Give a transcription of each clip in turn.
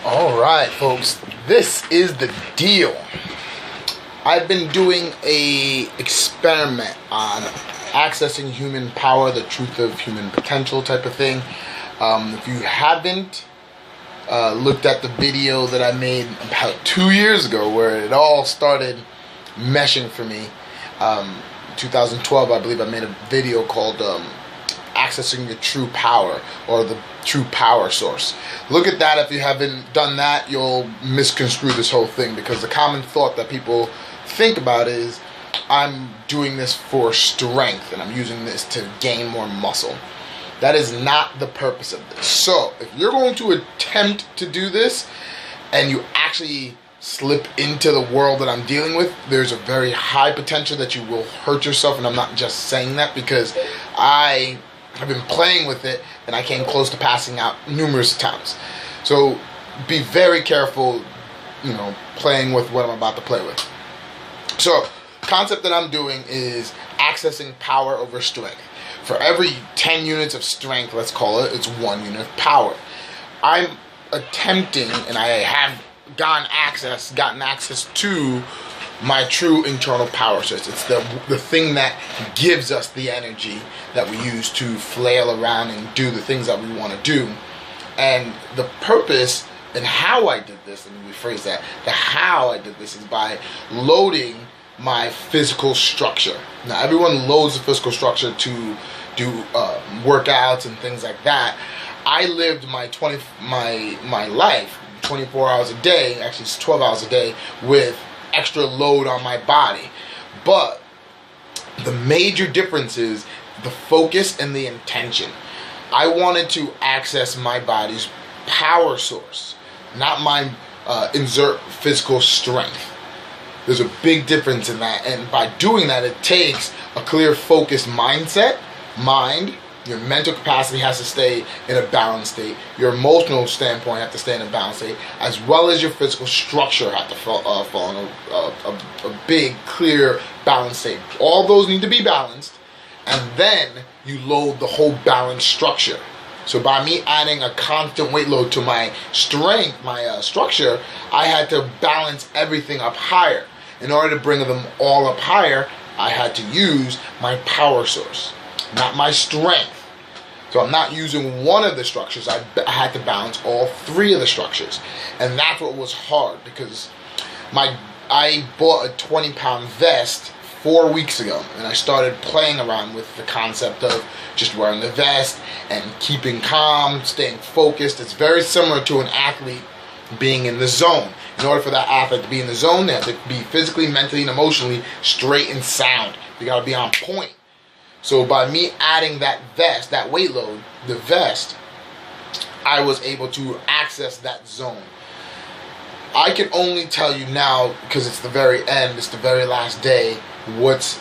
Alright folks, this is the deal. I've been doing a experiment on accessing human power, the truth of human potential type of thing. If you haven't looked at the video that I made about 2 years ago where it all started meshing for me, 2012 I believe I made a video called accessing your true power, or the true power source. Look at that. If you haven't done that, you'll misconstrue this whole thing, because the common thought that people think about is, I'm doing this for strength and I'm using this to gain more muscle. That is not the purpose of this. So if you're going to attempt to do this and you actually slip into the world that I'm dealing with, there's a very high potential that you will hurt yourself. And I'm not just saying that because I've been playing with it and I came close to passing out numerous times. So be very careful, playing with what I'm about to play with. So concept that I'm doing is accessing power over strength. For every 10 units of strength, let's call it, it's 1 unit of power. I'm attempting, and I have gotten access to my true internal power source. It's the thing that gives us the energy that we use to flail around and do the things that we want to do. And the purpose and how I did this, let me rephrase that, the how I did this is by loading my physical structure. Now everyone loads the physical structure to do workouts and things like that. I lived my life 24 hours a day, actually it's 12 hours a day, with extra load on my body. But the major difference is the focus and the intention. I wanted to access my body's power source, not my insert physical strength. There's a big difference in that, and by doing that, it takes a clear, focused mind. Your mental capacity has to stay in a balanced state. Your emotional standpoint has to stay in a balanced state, as well as your physical structure has to fall in a big, clear, balanced state. All those need to be balanced, and then you load the whole balanced structure. So by me adding a constant weight load to my strength, my structure, I had to balance everything up higher. In order to bring them all up higher, I had to use my power source, not my strength. So I'm not using one of the structures. I had to balance all 3 of the structures. And that's what was hard, because I bought a 20-pound vest 4 weeks ago, and I started playing around with the concept of just wearing the vest and keeping calm, staying focused. It's very similar to an athlete being in the zone. In order for that athlete to be in the zone, they have to be physically, mentally, and emotionally straight and sound. You gotta be on point. So by me adding that vest, that weight load, the vest, I was able to access that zone. I can only tell you now, because it's the very end, it's the very last day, what's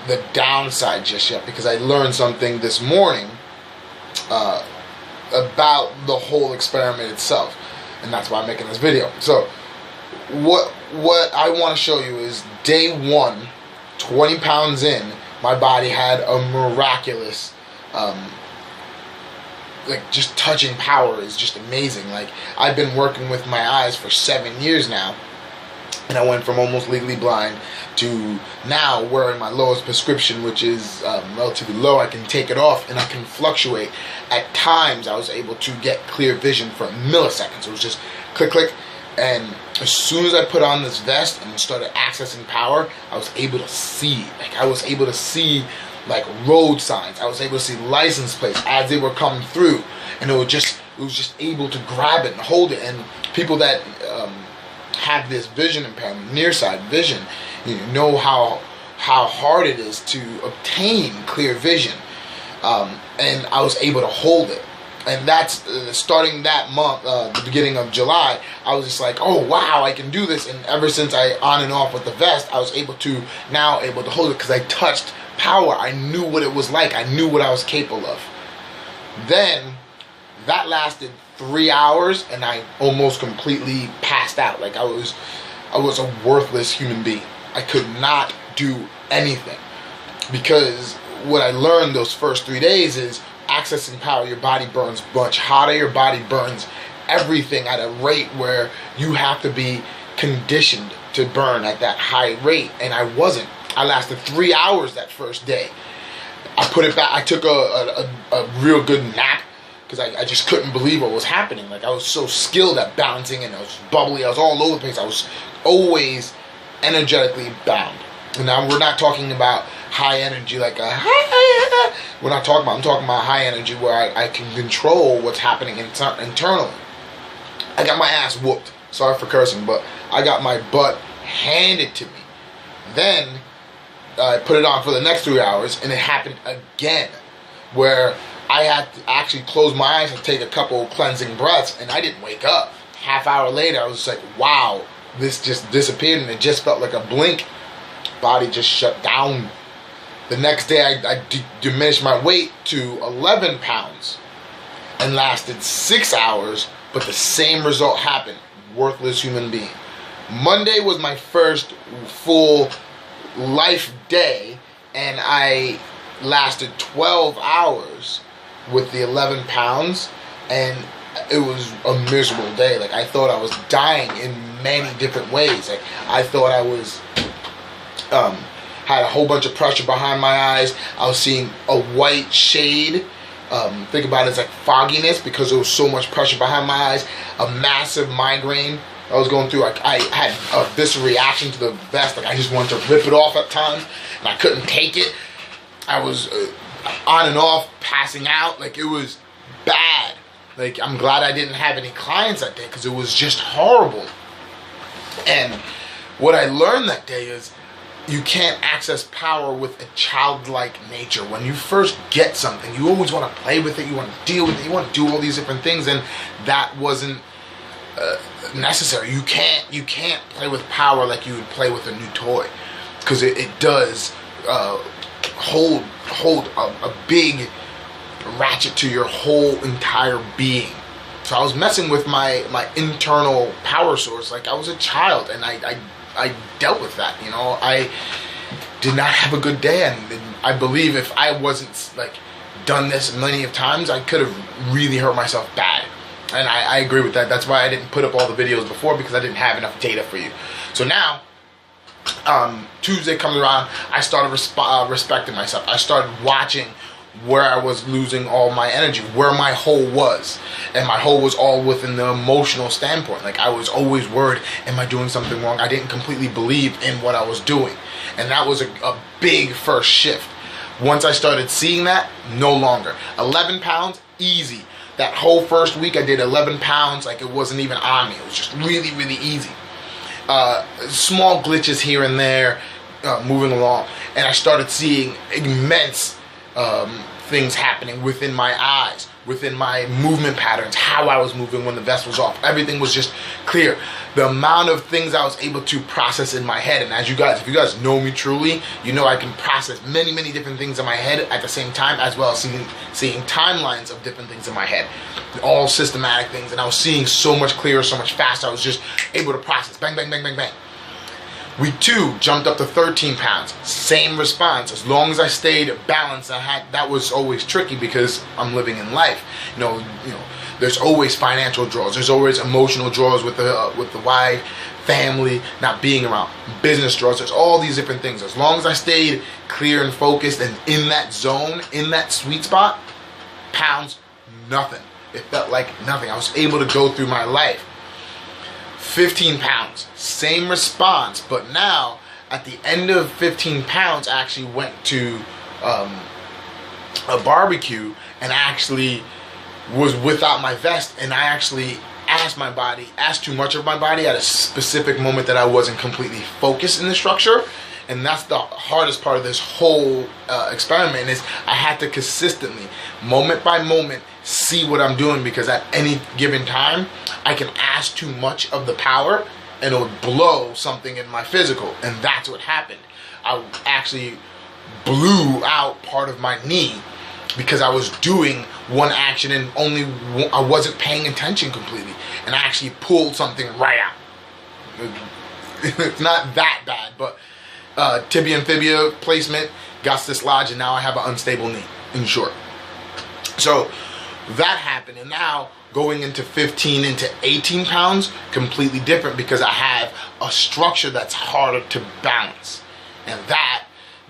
the downside just yet, because I learned something this morning about the whole experiment itself, and that's why I'm making this video. So what I want to show you is day 1, 20 pounds in, my body had a miraculous, just touching power is just amazing. Like, I've been working with my eyes for 7 years now, and I went from almost legally blind to now wearing my lowest prescription, which is relatively low. I can take it off and I can fluctuate. At times, I was able to get clear vision for milliseconds. It was just click, click. And as soon as I put on this vest and started accessing power, I was able to see. I was able to see road signs. I was able to see license plates as they were coming through, and it was just able to grab it and hold it. And people that have this vision impairment, nearsight vision, know how hard it is to obtain clear vision. And I was able to hold it. And that's starting that month, the beginning of July, I was just like, oh wow, I can do this. And ever since I on and off with the vest, I was able to hold it, because I touched power. I knew what it was like. I knew what I was capable of. Then that lasted 3 hours, and I almost completely passed out. Like I was a worthless human being. I could not do anything, because what I learned those first 3 days is accessing power. Your body burns much hotter. Your body burns everything at a rate where you have to be conditioned to burn at that high rate, and I wasn't. I lasted 3 hours that first day. I put it back. I took a real good nap because I just couldn't believe what was happening. Like, I was so skilled at balancing, and I was bubbly. I was all over the place. I was always energetically bound. And now we're not talking about high energy like a we're not talking about, I'm talking about high energy where I can control what's happening internally. I got my ass whooped. Sorry for cursing, but I got my butt handed to me. Then I put it on for the next 3 hours, and it happened again where I had to actually close my eyes and take a couple cleansing breaths, and I didn't wake up. Half hour later, I was just like, wow, this just disappeared, and it just felt like a blink. Body just shut down. The next day, I diminished my weight to 11 pounds and lasted 6 hours, but the same result happened. Worthless human being. Monday was my first full life day, and I lasted 12 hours with the 11 pounds, and it was a miserable day. Like, I thought I was dying in many different ways. Like, I thought I was had a whole bunch of pressure behind my eyes. I was seeing a white shade. Think about it as like fogginess because there was so much pressure behind my eyes. A massive migraine I was going through. I had a visceral reaction to the vest. Like, I just wanted to rip it off at times, and I couldn't take it. I was on and off, passing out. Like, it was bad. Like, I'm glad I didn't have any clients that day because it was just horrible. And what I learned that day is you can't access power with a childlike nature. When you first get something, you always want to play with it, you want to deal with it, you want to do all these different things, and that wasn't necessary. You can't play with power like you would play with a new toy, because it does hold a big ratchet to your whole entire being. So I was messing with my internal power source like I was a child, and I dealt with that. You know, I did not have a good day, and I believe if I wasn't like done this many of times, I could have really hurt myself bad. And I agree with that. That's why I didn't put up all the videos before, because I didn't have enough data for you. So now, Tuesday comes around, I started respecting myself. I started watching where I was losing all my energy, where my hole was. And my hole was all within the emotional standpoint. Like, I was always worried, am I doing something wrong? I didn't completely believe in what I was doing. And that was a big first shift. Once I started seeing that, no longer. 11 pounds, easy. That whole first week I did 11 pounds like it wasn't even on me. It was just really, really easy. Small glitches here and there, moving along. And I started seeing immense things happening within my eyes, within my movement patterns, how I was moving when the vest was off. Everything was just clear. The amount of things I was able to process in my head, and as you guys, if you guys know me truly, you know I can process many, many different things in my head at the same time, as well as seeing timelines of different things in my head, all systematic things, and I was seeing so much clearer, so much faster. I was just able to process, bang, bang, bang, bang, bang. Week 2 jumped up to 13 pounds. Same response. As long as I stayed balanced, that was always tricky because I'm living in life. You know, there's always financial draws. There's always emotional draws with the wife, family, not being around, business draws. There's all these different things. As long as I stayed clear and focused and in that zone, in that sweet spot, pounds, nothing. It felt like nothing. I was able to go through my life. 15 pounds, same response, but now at the end of 15 pounds, I actually went to a barbecue and actually was without my vest, and I actually asked too much of my body at a specific moment that I wasn't completely focused in the structure. And that's the hardest part of this whole experiment, is I had to consistently, moment by moment, see what I'm doing, because at any given time, I can ask too much of the power and it would blow something in my physical. And that's what happened. I actually blew out part of my knee because I was doing one action and I wasn't paying attention completely. And I actually pulled something right out. It's not that bad, but tibia and fibia placement got dislodged, and now I have an unstable knee, in short. So that happened, and now going into 15 into 18 pounds, completely different, because I have a structure that's harder to balance. And that,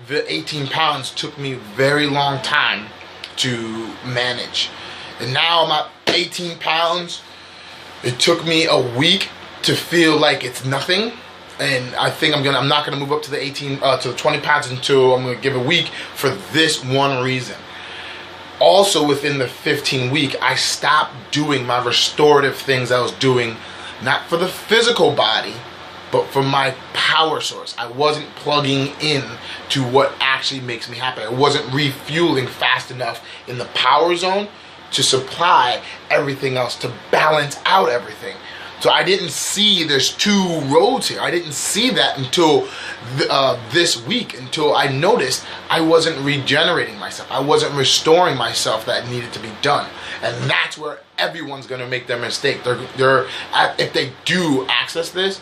the 18 pounds took me a very long time to manage. And now I'm at 18 pounds. It took me a week to feel like it's nothing. And I think I'm not gonna move up to the 20 pounds until I'm gonna give a week, for this one reason. Also, within the 15 week, I stopped doing my restorative things I was doing, not for the physical body, but for my power source. I wasn't plugging in to what actually makes me happy. I wasn't refueling fast enough in the power zone to supply everything else, to balance out everything. So I didn't see there's two roads here. I didn't see that until this week, until I noticed I wasn't regenerating myself. I wasn't restoring myself that needed to be done. And that's where everyone's gonna make their mistake. If they do access this,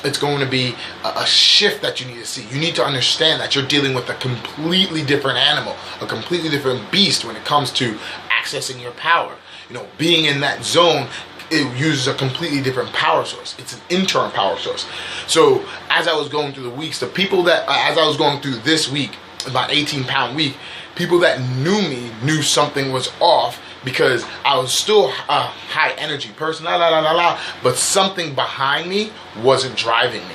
it's going to be a shift that you need to see. You need to understand that you're dealing with a completely different animal, a completely different beast when it comes to accessing your power. You know, being in that zone, it uses a completely different power source. It's an internal power source. So as I was going through the weeks, the people that, as I was going through this week, about 18-pound week, people that knew me knew something was off, because I was still a high energy person, but something behind me wasn't driving me.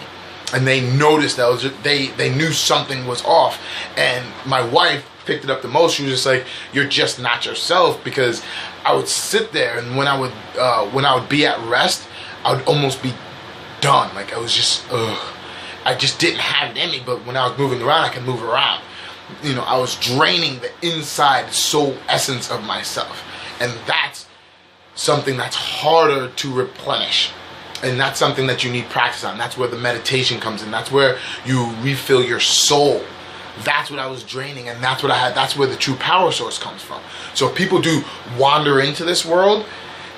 And they noticed that they knew something was off. And my wife picked it up the most. She was just like, "You're just not yourself," because I would sit there, and when I would be at rest, I would almost be done. Like I was just, I just didn't have it in me. But when I was moving around, I could move around. You know, I was draining the inside soul essence of myself. And that's something that's harder to replenish. And that's something that you need practice on. That's where the meditation comes in. That's where you refill your soul. That's what I was draining, and that's what I had. That's where the true power source comes from. So if people do wander into this world,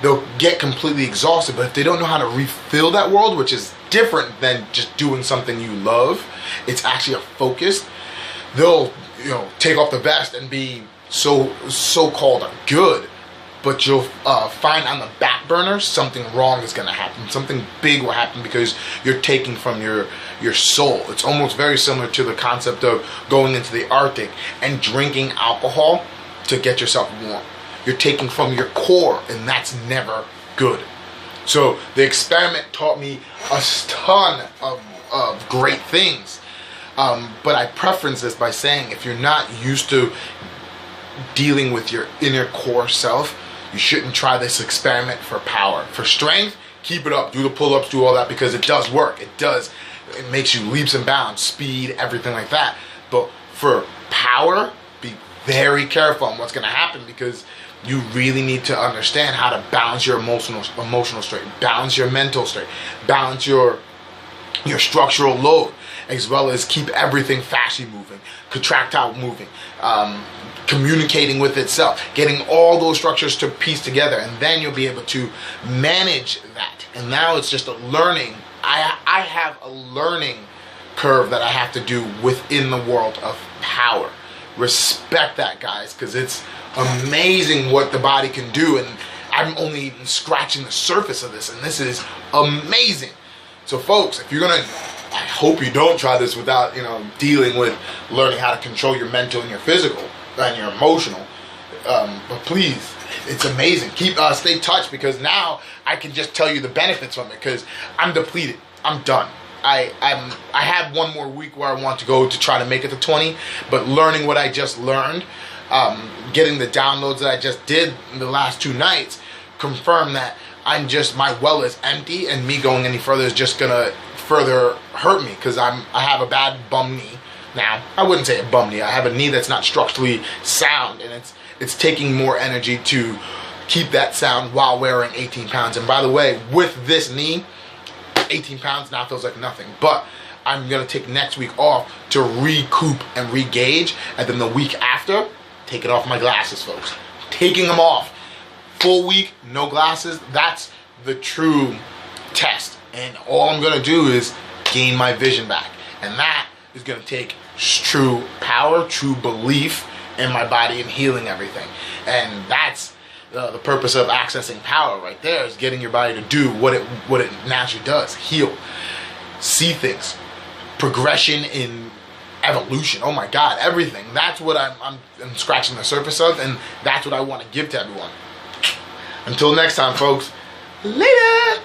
they'll get completely exhausted. But if they don't know how to refill that world, which is different than just doing something you love, it's actually a focus. They'll, you know, take off the vest and be so-called good. But you'll find on the back burner something wrong is going to happen. Something big will happen because you're taking from your soul. It's almost very similar to the concept of going into the Arctic and drinking alcohol to get yourself warm. You're taking from your core, and that's never good. So the experiment taught me a ton of great things. But I preference this by saying, if you're not used to dealing with your inner core self, you shouldn't try this experiment for power. For strength, keep it up. Do the pull-ups, do all that, because it does work. It makes you leaps and bounds, speed, everything like that. But for power, be very careful on what's going to happen, because you really need to understand how to balance your emotional state, balance your mental state, balance your structural load, as well as keep everything fascially moving, contractile moving, communicating with itself, getting all those structures to piece together, and then you'll be able to manage that. And now it's just a learning. I have a learning curve that I have to do within the world of power. Respect that, guys, because it's amazing what the body can do, and I'm only scratching the surface of this, and this is amazing. So folks, if you're gonna, I hope you don't try this without, dealing with learning how to control your mental and your physical and your emotional. But please, it's amazing. Stay touched, because now I can just tell you the benefits from it, because I'm depleted. I'm done. I have one more week where I want to go to try to make it to 20, but learning what I just learned, getting the downloads that I just did in the last 2 nights, confirm that my well is empty, and me going any further is just gonna further hurt me, because I have a bad bum knee now. I wouldn't say a bum knee. I have a knee that's not structurally sound, and it's taking more energy to keep that sound while wearing 18 pounds. And by the way, with this knee, 18 pounds now feels like nothing. But I'm gonna take next week off to recoup and re-gauge, and then the week after, taking off my glasses, folks. Taking them off. Full week, no glasses. That's the true test. And all I'm gonna do is gain my vision back. And that is gonna take true power, true belief in my body, and healing everything. And that's the purpose of accessing power right there is getting your body to do what it naturally does: heal, see things, progression in evolution. Oh my God, everything. That's what I'm scratching the surface of, and that's what I want to give to everyone. Until next time, folks. Later.